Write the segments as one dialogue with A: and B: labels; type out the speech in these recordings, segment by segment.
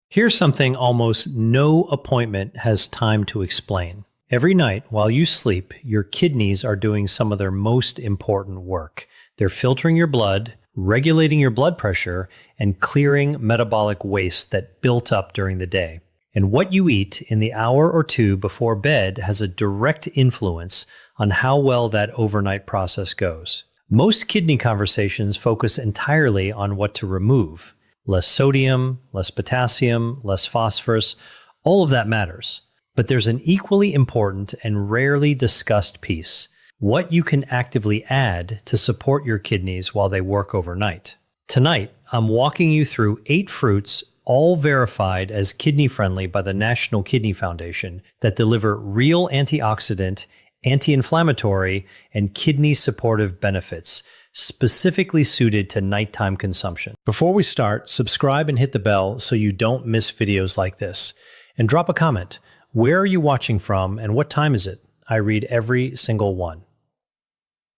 A: Here's something almost no appointment has time to explain. Every night while you sleep, your kidneys are doing some of their most important work. They're filtering your blood, regulating your blood pressure, and clearing metabolic waste that built up during the day. And what you eat in the hour or two before bed has a direct influence on how well that overnight process goes. Most kidney conversations focus entirely on what to remove. Less sodium, less potassium, less phosphorus, all of that matters. But there's an equally important and rarely discussed piece: what you can actively add to support your kidneys while they work overnight. Tonight, I'm walking you through 8 fruits, all verified as kidney-friendly by the National Kidney Foundation, that deliver real antioxidant, anti-inflammatory, and kidney-supportive benefits, specifically suited to nighttime consumption. Before we start, subscribe and hit the bell so you don't miss videos like this. And drop a comment. Where are you watching from and what time is it? I read every single one.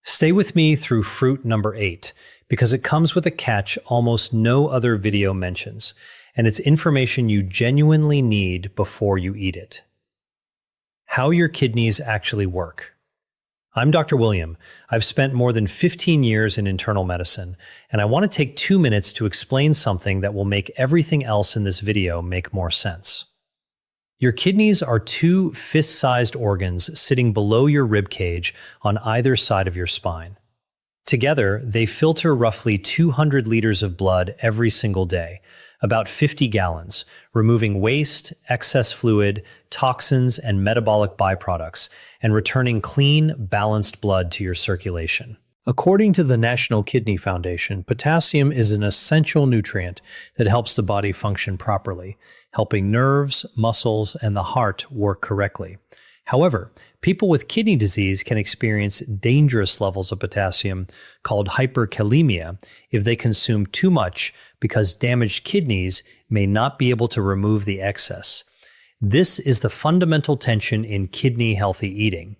A: Stay with me through fruit number 8, because it comes with a catch almost no other video mentions, and it's information you genuinely need before you eat it. How your kidneys actually work. I'm Dr. William. I've spent more than 15 years in internal medicine, and I want to take 2 minutes to explain something that will make everything else in this video make more sense. Your kidneys are 2 fist-sized organs sitting below your rib cage on either side of your spine. Together, they filter roughly 200 liters of blood every single day, about 50 gallons, removing waste, excess fluid, toxins, and metabolic byproducts, and returning clean, balanced blood to your circulation. According to the National Kidney Foundation, potassium is an essential nutrient that helps the body function properly, helping nerves, muscles, and the heart work correctly. However, people with kidney disease can experience dangerous levels of potassium called hyperkalemia if they consume too much, because damaged kidneys may not be able to remove the excess. This is the fundamental tension in kidney-healthy eating.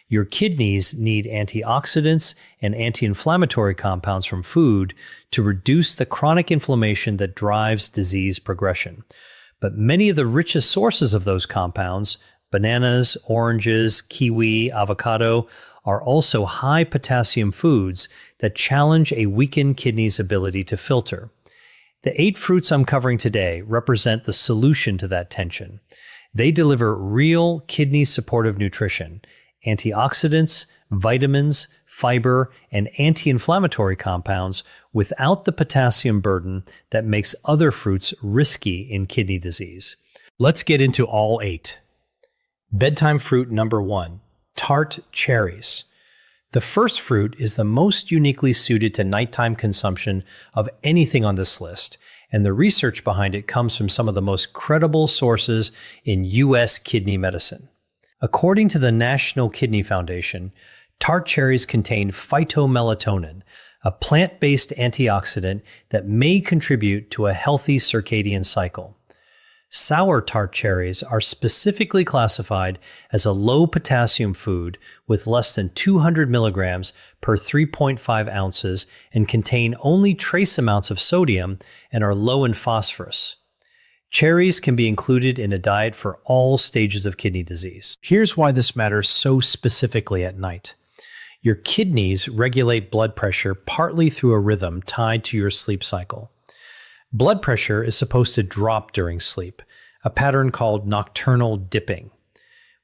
A: Your kidneys need antioxidants and anti-inflammatory compounds from food to reduce the chronic inflammation that drives disease progression. But many of the richest sources of those compounds, bananas, oranges, kiwi, avocado, are also high potassium foods that challenge a weakened kidney's ability to filter. The 8 fruits I'm covering today represent the solution to that tension. They deliver real kidney-supportive nutrition, antioxidants, vitamins, fiber, and anti-inflammatory compounds without the potassium burden that makes other fruits risky in kidney disease. Let's get into all 8. Bedtime fruit number 1, tart cherries. The first fruit is the most uniquely suited to nighttime consumption of anything on this list, and the research behind it comes from some of the most credible sources in U.S. kidney medicine. According to the National Kidney Foundation, tart cherries contain phytomelatonin, a plant-based antioxidant that may contribute to a healthy circadian cycle. Sour tart cherries are specifically classified as a low-potassium food with less than 200 milligrams per 3.5 ounces and contain only trace amounts of sodium and are low in phosphorus. Cherries can be included in a diet for all stages of kidney disease. Here's why this matters so specifically at night. Your kidneys regulate blood pressure partly through a rhythm tied to your sleep cycle. Blood pressure is supposed to drop during sleep, a pattern called nocturnal dipping.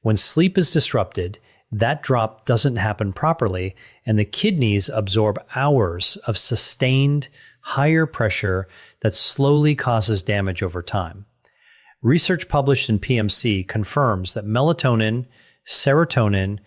A: When sleep is disrupted, that drop doesn't happen properly, and the kidneys absorb hours of sustained, higher pressure that slowly causes damage over time. Research published in PMC confirms that melatonin, serotonin,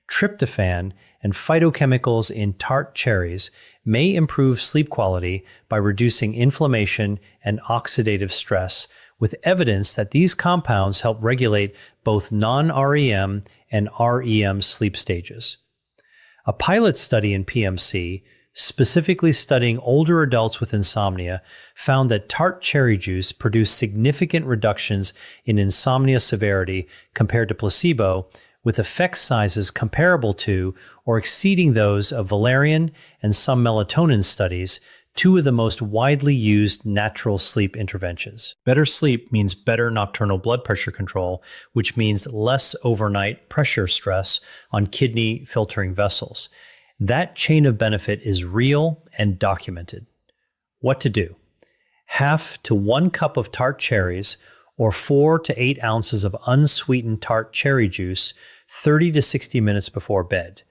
A: tryptophan, and phytochemicals in tart cherries may improve sleep quality by reducing inflammation and oxidative stress, with evidence that these compounds help regulate both non-REM and REM sleep stages. A pilot study in PMC, specifically studying older adults with insomnia, found that tart cherry juice produced significant reductions in insomnia severity compared to placebo, with effect sizes comparable to or exceeding those of valerian and some melatonin studies two of the most widely used natural sleep interventions. Better sleep means better nocturnal blood pressure control, which means less overnight pressure stress on kidney filtering vessels. That chain of benefit is real and documented. What to do? 1/2 to 1 cup of tart cherries or 4 to 8 ounces of unsweetened tart cherry juice 30 to 60 minutes before bed.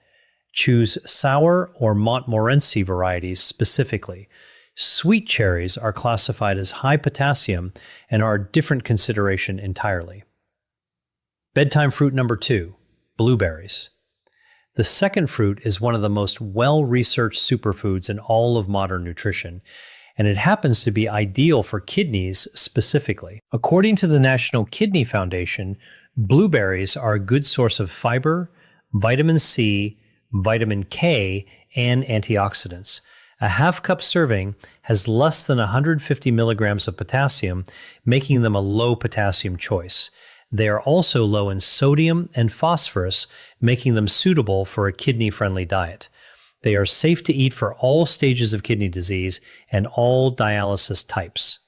A: Choose sour or Montmorency varieties specifically. Sweet cherries are classified as high potassium and are a different consideration entirely. Bedtime fruit number 2, blueberries. The second fruit is one of the most well-researched superfoods in all of modern nutrition, and it happens to be ideal for kidneys specifically. According to the National Kidney Foundation, blueberries are a good source of fiber, vitamin C, vitamin K, and antioxidants. A 1/2 cup serving has less than 150 milligrams of potassium, making them a low potassium choice. They are also low in sodium and phosphorus, making them suitable for a kidney-friendly diet. They are safe to eat for all stages of kidney disease and all dialysis types.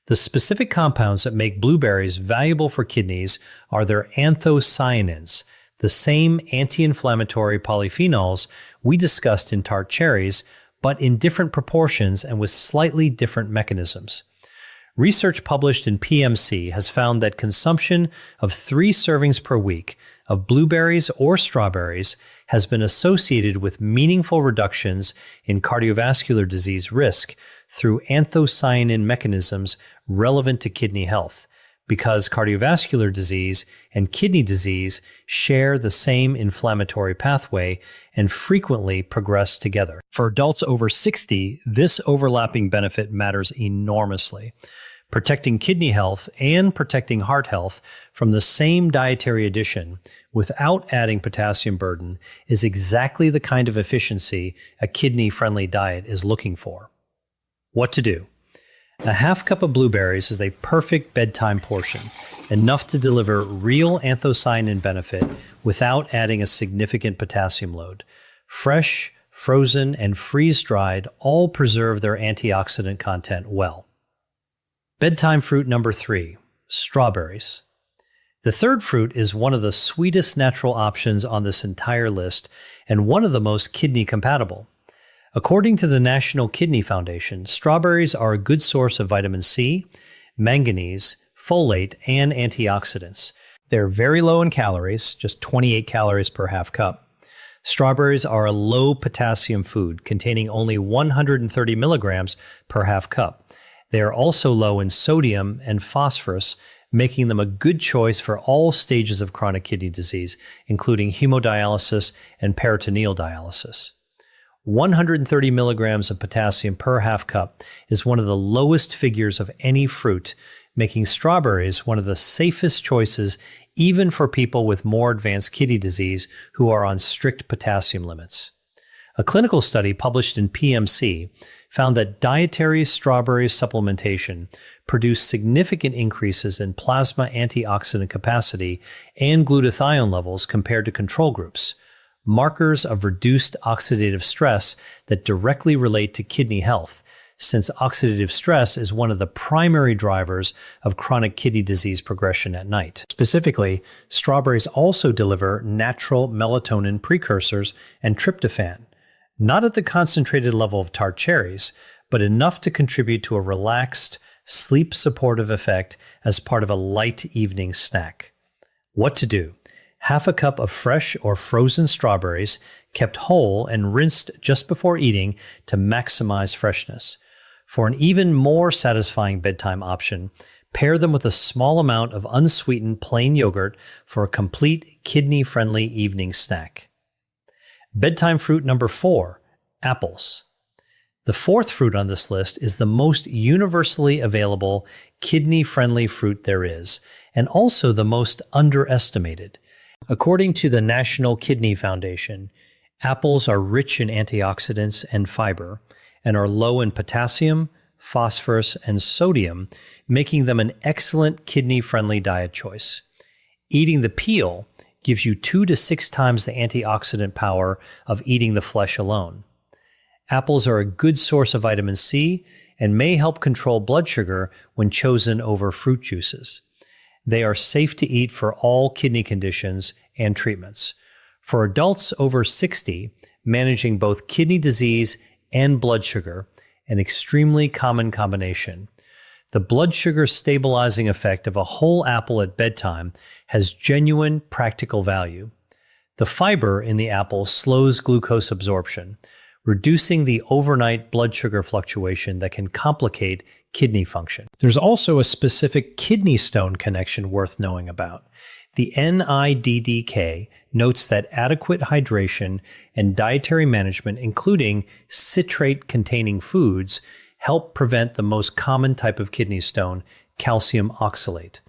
A: The specific compounds that make blueberries valuable for kidneys are their anthocyanins, the same anti-inflammatory polyphenols we discussed in tart cherries, but in different proportions and with slightly different mechanisms. Research published in PMC has found that consumption of 3 servings per week of blueberries or strawberries has been associated with meaningful reductions in cardiovascular disease risk through anthocyanin mechanisms relevant to kidney health, because cardiovascular disease and kidney disease share the same inflammatory pathway and frequently progress together. For adults over 60, this overlapping benefit matters enormously. Protecting kidney health and protecting heart health from the same dietary addition without adding potassium burden is exactly the kind of efficiency a kidney-friendly diet is looking for. What to do? A 1/2 cup of blueberries is a perfect bedtime portion, enough to deliver real anthocyanin benefit without adding a significant potassium load. Fresh, frozen, and freeze-dried all preserve their antioxidant content well. Bedtime fruit number 3, strawberries. The third fruit is one of the sweetest natural options on this entire list and one of the most kidney compatible. According to the National Kidney Foundation, strawberries are a good source of vitamin C, manganese, folate, and antioxidants. They're very low in calories, just 28 calories per 1/2 cup. Strawberries are a low potassium food containing only 130 milligrams per 1/2 cup. They are also low in sodium and phosphorus, making them a good choice for all stages of chronic kidney disease, including hemodialysis and peritoneal dialysis. 130 milligrams of potassium per 1/2 cup is one of the lowest figures of any fruit, making strawberries one of the safest choices even for people with more advanced kidney disease who are on strict potassium limits. A clinical study published in PMC found that dietary strawberry supplementation produced significant increases in plasma antioxidant capacity and glutathione levels compared to control groups, markers of reduced oxidative stress that directly relate to kidney health, since oxidative stress is one of the primary drivers of chronic kidney disease progression at night. Specifically, strawberries also deliver natural melatonin precursors and tryptophan, not at the concentrated level of tart cherries, but enough to contribute to a relaxed, sleep-supportive effect as part of a light evening snack. What to do? 1/2 cup of fresh or frozen strawberries, kept whole and rinsed just before eating to maximize freshness. For an even more satisfying bedtime option, pair them with a small amount of unsweetened plain yogurt for a complete kidney-friendly evening snack. Bedtime fruit number 4, apples. The fourth fruit on this list is the most universally available kidney-friendly fruit there is, and also the most underestimated. According to the National Kidney Foundation, apples are rich in antioxidants and fiber, and are low in potassium, phosphorus, and sodium, making them an excellent kidney-friendly diet choice. Eating the peel gives you 2 to 6 times the antioxidant power of eating the flesh alone. Apples are a good source of vitamin C and may help control blood sugar when chosen over fruit juices. They are safe to eat for all kidney conditions and treatments. For adults over 60, managing both kidney disease and blood sugar, an extremely common combination. The blood sugar stabilizing effect of a whole apple at bedtime has genuine practical value. The fiber in the apple slows glucose absorption, reducing the overnight blood sugar fluctuation that can complicate kidney function. There's also a specific kidney stone connection worth knowing about. The NIDDK notes that adequate hydration and dietary management, including citrate-containing foods, help prevent the most common type of kidney stone, calcium oxalate.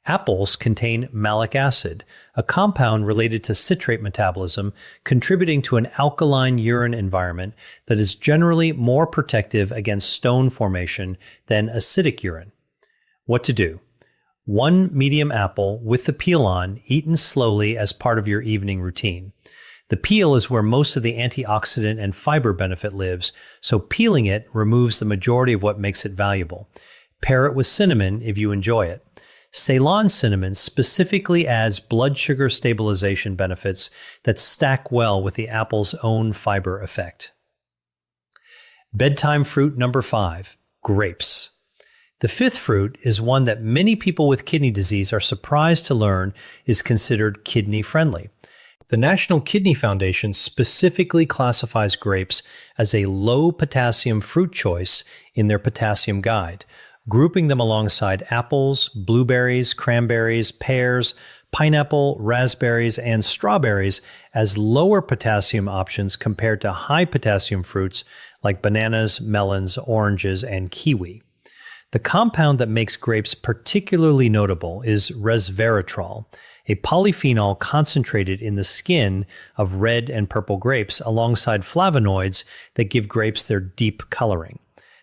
A: Apples contain malic acid, a compound related to citrate metabolism, contributing to an alkaline urine environment that is generally more protective against stone formation than acidic urine. What to do? 1 medium apple with the peel on, eaten slowly as part of your evening routine. The peel is where most of the antioxidant and fiber benefit lives, so peeling it removes the majority of what makes it valuable. Pair it with cinnamon if you enjoy it. Ceylon cinnamon specifically adds blood sugar stabilization benefits that stack well with the apple's own fiber effect. Bedtime fruit number 5, grapes. The 5th fruit is one that many people with kidney disease are surprised to learn is considered kidney-friendly. The National Kidney Foundation specifically classifies grapes as a low-potassium fruit choice in their potassium guide, grouping them alongside apples, blueberries, cranberries, pears, pineapple, raspberries, and strawberries as lower potassium options compared to high potassium fruits like bananas, melons, oranges, and kiwi. The compound that makes grapes particularly notable is resveratrol, a polyphenol concentrated in the skin of red and purple grapes alongside flavonoids that give grapes their deep coloring.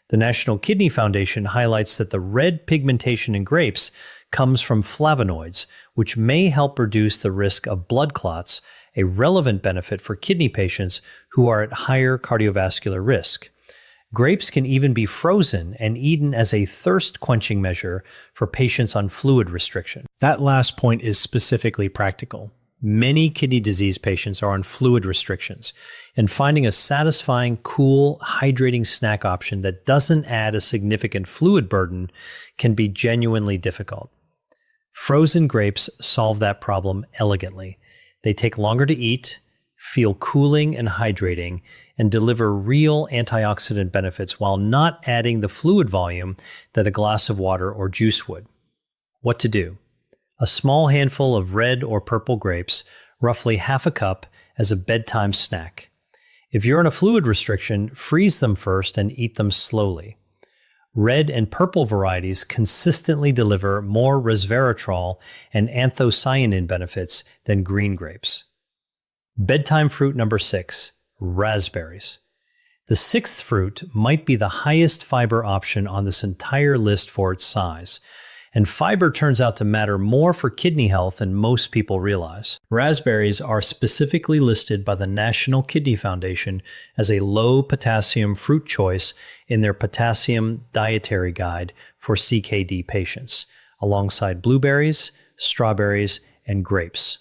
A: The National Kidney Foundation highlights that the red pigmentation in grapes comes from flavonoids, which may help reduce the risk of blood clots, a relevant benefit for kidney patients who are at higher cardiovascular risk. Grapes can even be frozen and eaten as a thirst-quenching measure for patients on fluid restriction. That last point is specifically practical. Many kidney disease patients are on fluid restrictions, and finding a satisfying, cool, hydrating snack option that doesn't add a significant fluid burden can be genuinely difficult. Frozen grapes solve that problem elegantly. They take longer to eat, feel cooling and hydrating, and deliver real antioxidant benefits while not adding the fluid volume that a glass of water or juice would. What to do? A small handful of red or purple grapes, roughly half a cup, as a bedtime snack. If you're on a fluid restriction, freeze them first and eat them slowly. Red and purple varieties consistently deliver more resveratrol and anthocyanin benefits than green grapes. Bedtime fruit number 6, raspberries. The 6th fruit might be the highest fiber option on this entire list for its size, and fiber turns out to matter more for kidney health than most people realize. Raspberries are specifically listed by the National Kidney Foundation as a low-potassium fruit choice in their potassium dietary guide for CKD patients, alongside blueberries, strawberries, and grapes.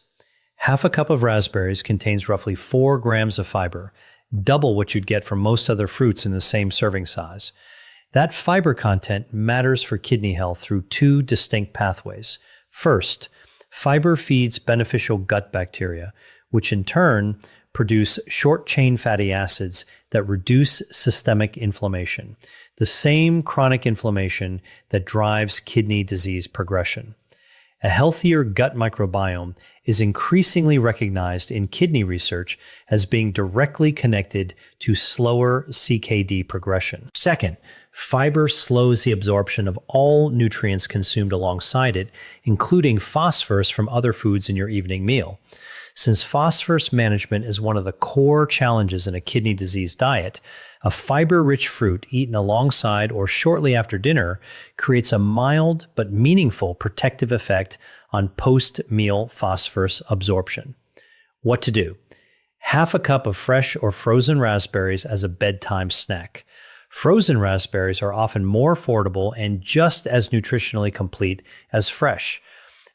A: Half a cup of raspberries contains roughly 4 grams of fiber, double what you'd get from most other fruits in the same serving size. That fiber content matters for kidney health through 2 distinct pathways. First, fiber feeds beneficial gut bacteria, which in turn produce short-chain fatty acids that reduce systemic inflammation, the same chronic inflammation that drives kidney disease progression. A healthier gut microbiome is increasingly recognized in kidney research as being directly connected to slower CKD progression. Second, fiber slows the absorption of all nutrients consumed alongside it, including phosphorus from other foods in your evening meal. Since phosphorus management is one of the core challenges in a kidney disease diet, a fiber-rich fruit eaten alongside or shortly after dinner creates a mild but meaningful protective effect on post-meal phosphorus absorption. What to do? Half a cup of fresh or frozen raspberries as a bedtime snack. Frozen raspberries are often more affordable and just as nutritionally complete as fresh.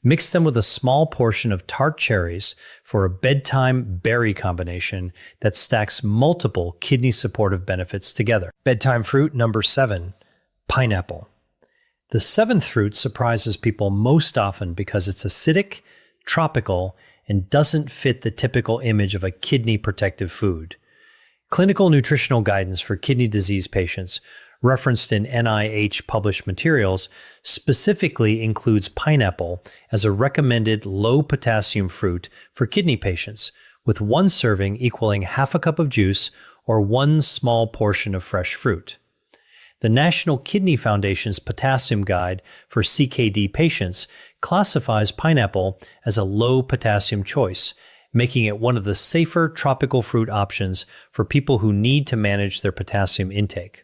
A: Mix them with a small portion of tart cherries for a bedtime berry combination that stacks multiple kidney supportive benefits together. Bedtime fruit number 7, pineapple. The 7th fruit surprises people most often because it's acidic, tropical, and doesn't fit the typical image of a kidney protective food. Clinical nutritional guidance for kidney disease patients, referenced in NIH published materials, specifically includes pineapple as a recommended low potassium fruit for kidney patients, with one serving equaling half a cup of juice or one small portion of fresh fruit. The National Kidney Foundation's Potassium Guide for CKD patients classifies pineapple as a low potassium choice, making it one of the safer tropical fruit options for people who need to manage their potassium intake.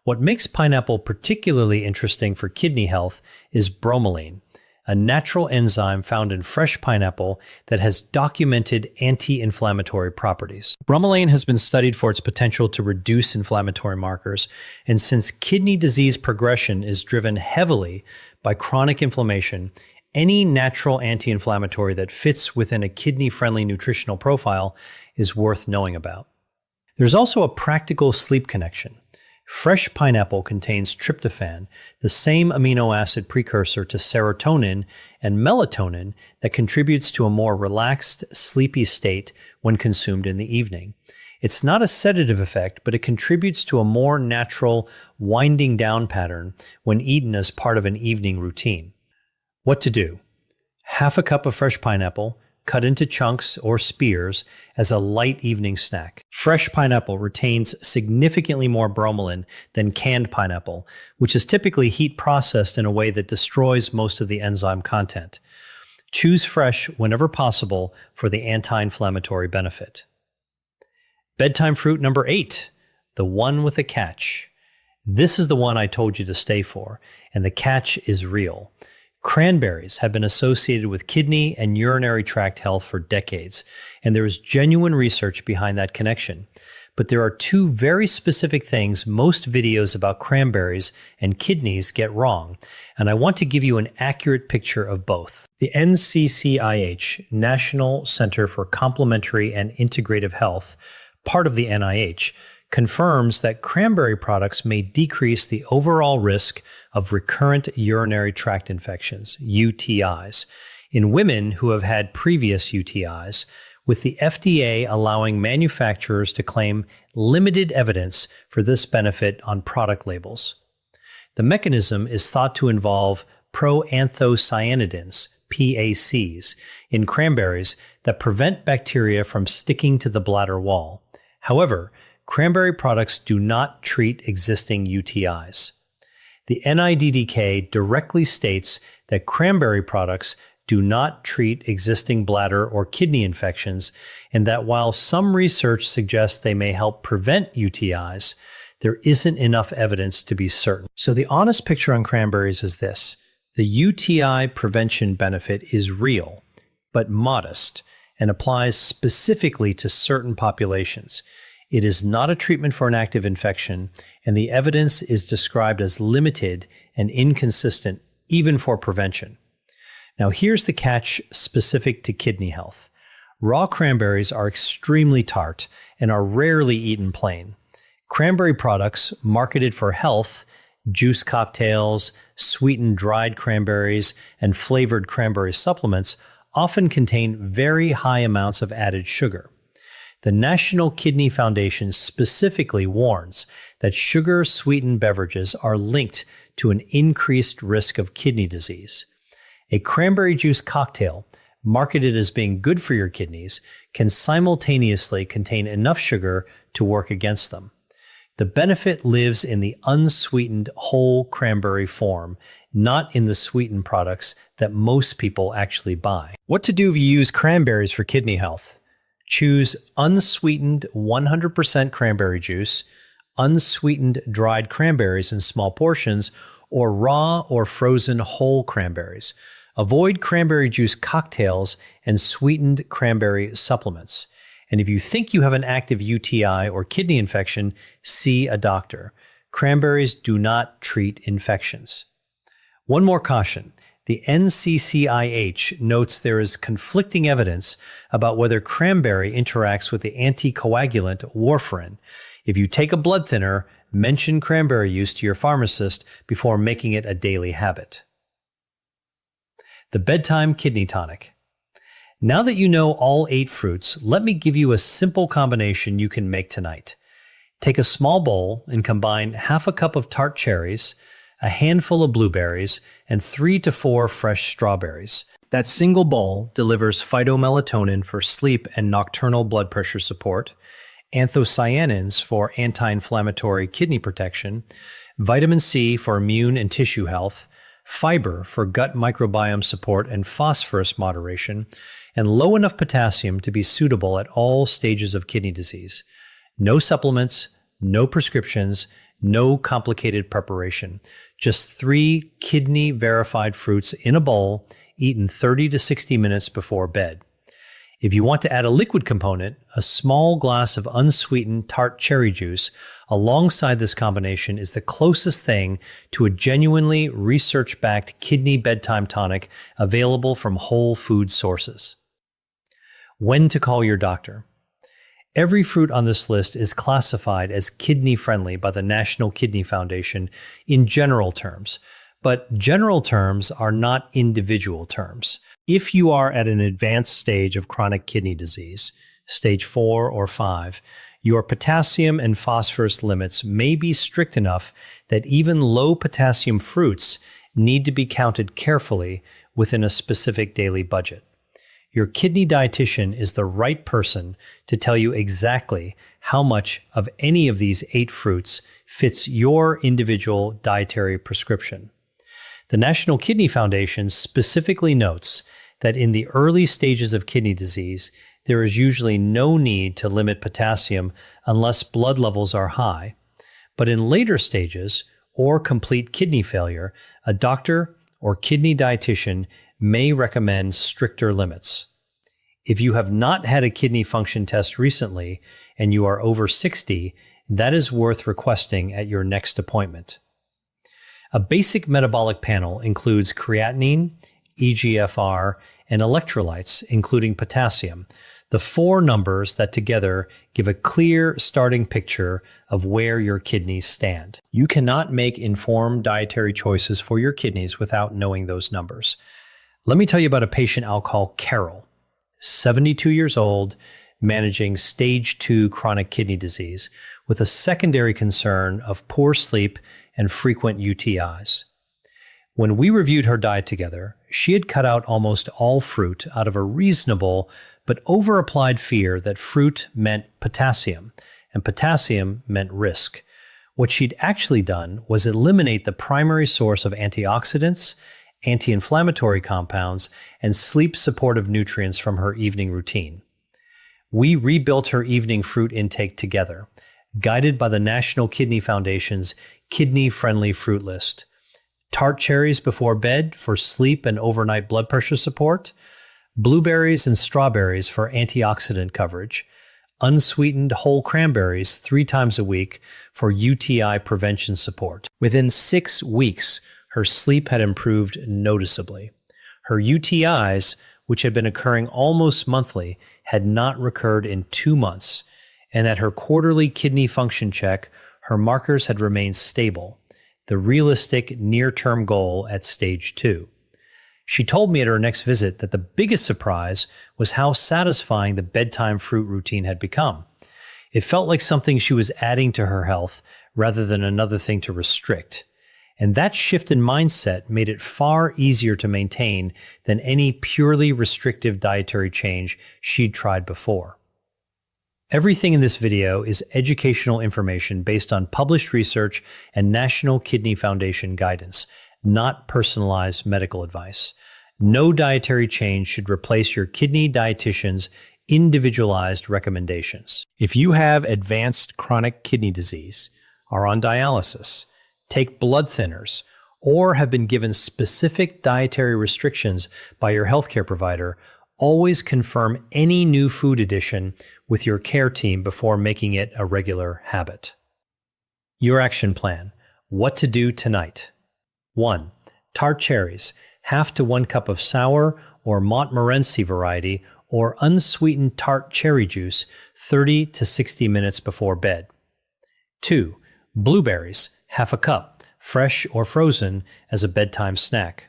A: What makes pineapple particularly interesting for kidney health is bromelain, a natural enzyme found in fresh pineapple that has documented anti-inflammatory properties. Bromelain has been studied for its potential to reduce inflammatory markers, and since kidney disease progression is driven heavily by chronic inflammation, any natural anti-inflammatory that fits within a kidney-friendly nutritional profile is worth knowing about. There's also a practical sleep connection. Fresh pineapple contains tryptophan, the same amino acid precursor to serotonin and melatonin that contributes to a more relaxed, sleepy state when consumed in the evening. It's not a sedative effect, but it contributes to a more natural winding down pattern when eaten as part of an evening routine. What to do? Half a cup of fresh pineapple, cut into chunks or spears as a light evening snack. Fresh pineapple retains significantly more bromelain than canned pineapple, which is typically heat processed in a way that destroys most of the enzyme content. Choose fresh whenever possible for the anti-inflammatory benefit. Bedtime fruit number 8, the one with a catch. This is the one I told you to stay for, and the catch is real. Cranberries have been associated with kidney and urinary tract health for decades, and there is genuine research behind that connection. But there are two very specific things most videos about cranberries and kidneys get wrong, and I want to give you an accurate picture of both. The NCCIH, National Center for Complementary and Integrative Health, part of the NIH, confirms that cranberry products may decrease the overall risk of recurrent urinary tract infections, UTIs, in women who have had previous UTIs, with the FDA allowing manufacturers to claim limited evidence for this benefit on product labels. The mechanism is thought to involve proanthocyanidins, PACs, in cranberries that prevent bacteria from sticking to the bladder wall. However, cranberry products do not treat existing UTIs. The NIDDK directly states that cranberry products do not treat existing bladder or kidney infections, and that while some research suggests they may help prevent UTIs, there isn't enough evidence to be certain. So the honest picture on cranberries is this: the UTI prevention benefit is real, but modest, and applies specifically to certain populations. It is not a treatment for an active infection, and the evidence is described as limited and inconsistent, even for prevention. Now, here's the catch specific to kidney health. Raw cranberries are extremely tart and are rarely eaten plain. Cranberry products marketed for health, juice cocktails, sweetened dried cranberries, and flavored cranberry supplements often contain very high amounts of added sugar. The National Kidney Foundation specifically warns that sugar-sweetened beverages are linked to an increased risk of kidney disease. A cranberry juice cocktail, marketed as being good for your kidneys, can simultaneously contain enough sugar to work against them. The benefit lives in the unsweetened whole cranberry form, not in the sweetened products that most people actually buy. What to do if you use cranberries for kidney health? Choose unsweetened 100% cranberry juice, unsweetened dried cranberries in small portions, or raw or frozen whole cranberries. Avoid cranberry juice cocktails and sweetened cranberry supplements. And if you think you have an active UTI or kidney infection, see a doctor. Cranberries do not treat infections. One more caution. The NCCIH notes there is conflicting evidence about whether cranberry interacts with the anticoagulant warfarin. If you take a blood thinner, mention cranberry use to your pharmacist before making it a daily habit. The bedtime kidney tonic. Now that you know all 8 fruits, let me give you a simple combination you can make tonight. Take a small bowl and combine half a cup of tart cherries, a handful of blueberries, and 3 to 4 fresh strawberries. That single bowl delivers phytomelatonin for sleep and nocturnal blood pressure support, anthocyanins for anti-inflammatory kidney protection, vitamin C for immune and tissue health, fiber for gut microbiome support and phosphorus moderation, and low enough potassium to be suitable at all stages of kidney disease. No supplements, no prescriptions, no complicated preparation. Just 3 kidney-verified fruits in a bowl, eaten 30 to 60 minutes before bed. If you want to add a liquid component, a small glass of unsweetened tart cherry juice alongside this combination is the closest thing to a genuinely research-backed kidney bedtime tonic available from whole food sources. When to call your doctor. Every fruit on this list is classified as kidney-friendly by the National Kidney Foundation in general terms, but general terms are not individual terms. If you are at an advanced stage of chronic kidney disease, stage 4 or 5, your potassium and phosphorus limits may be strict enough that even low potassium fruits need to be counted carefully within a specific daily budget. Your kidney dietitian is the right person to tell you exactly how much of any of these 8 fruits fits your individual dietary prescription. The National Kidney Foundation specifically notes that in the early stages of kidney disease, there is usually no need to limit potassium unless blood levels are high. But in later stages, or complete kidney failure, a doctor or kidney dietitian may recommend stricter limits. If you have not had a kidney function test recently and you are over 60, that is worth requesting at your next appointment. A basic metabolic panel includes creatinine, eGFR, and electrolytes, including potassium, the 4 numbers that together give a clear starting picture of where your kidneys stand. You cannot make informed dietary choices for your kidneys without knowing those numbers. Let me tell you about a patient I'll call Carol, 72 years old, managing stage 2 chronic kidney disease with a secondary concern of poor sleep and frequent UTIs. When we reviewed her diet together, she had cut out almost all fruit out of a reasonable but over-applied fear that fruit meant potassium, and potassium meant risk. What she'd actually done was eliminate the primary source of antioxidants, anti-inflammatory compounds, and sleep-supportive nutrients from her evening routine. We rebuilt her evening fruit intake together, guided by the National Kidney Foundation's kidney-friendly fruit list. Tart cherries before bed for sleep and overnight blood pressure support, blueberries and strawberries for antioxidant coverage, unsweetened whole cranberries 3 times a week for UTI prevention support. Within 6 weeks, her sleep had improved noticeably. Her UTIs, which had been occurring almost monthly, had not recurred in 2 months, and at her quarterly kidney function check, her markers had remained stable, the realistic near-term goal at stage 2. She told me at her next visit that the biggest surprise was how satisfying the bedtime fruit routine had become. It felt like something she was adding to her health rather than another thing to restrict. And that shift in mindset made it far easier to maintain than any purely restrictive dietary change she'd tried before. Everything in this video is educational information based on published research and National Kidney Foundation guidance, not personalized medical advice. No dietary change should replace your kidney dietitian's individualized recommendations. If you have advanced chronic kidney disease, are on dialysis, take blood thinners, or have been given specific dietary restrictions by your healthcare provider, Always confirm any new food addition with your care team before making it a regular habit. Your action plan. What to do tonight. 1. Tart cherries, half to 1 cup of sour or Montmorency variety or unsweetened tart cherry juice 30 to 60 minutes before bed. 2. Blueberries, half a cup, fresh or frozen, as a bedtime snack.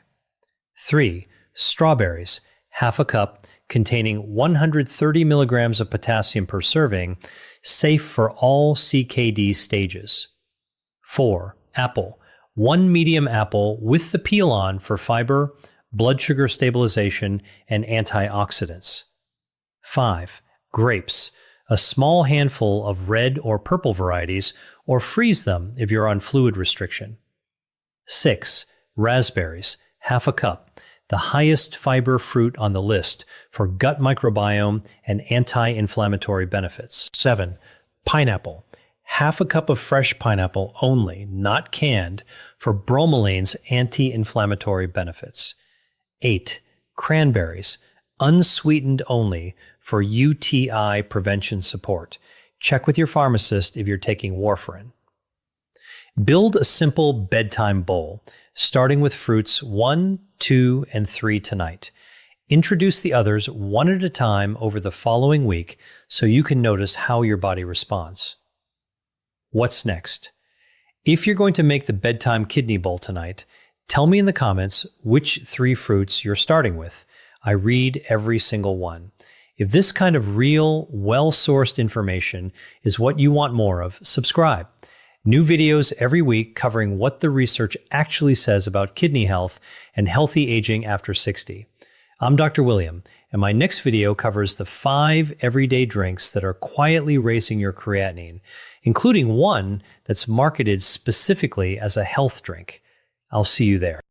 A: 3. Strawberries, half a cup, containing 130 milligrams of potassium per serving, safe for all CKD stages. 4. Apple, 1 medium apple with the peel on for fiber, blood sugar stabilization, and antioxidants. 5. Grapes, a small handful of red or purple varieties, or freeze them if you're on fluid restriction. 6. Raspberries, half a cup, the highest fiber fruit on the list for gut microbiome and anti-inflammatory benefits. 7. Pineapple, half a cup of fresh pineapple only, not canned, for bromelain's anti-inflammatory benefits. 8. Cranberries, unsweetened only, for UTI prevention support. Check with your pharmacist if you're taking warfarin. Build a simple bedtime bowl, starting with fruits 1, 2, and 3 tonight. Introduce the others one at a time over the following week so you can notice how your body responds. What's next? If you're going to make the bedtime kidney bowl tonight, tell me in the comments which 3 fruits you're starting with. I read every single one. If this kind of real, well-sourced information is what you want more of, subscribe. New videos every week covering what the research actually says about kidney health and healthy aging after 60. I'm Dr. William, and my next video covers the 5 everyday drinks that are quietly raising your creatinine, including one that's marketed specifically as a health drink. I'll see you there.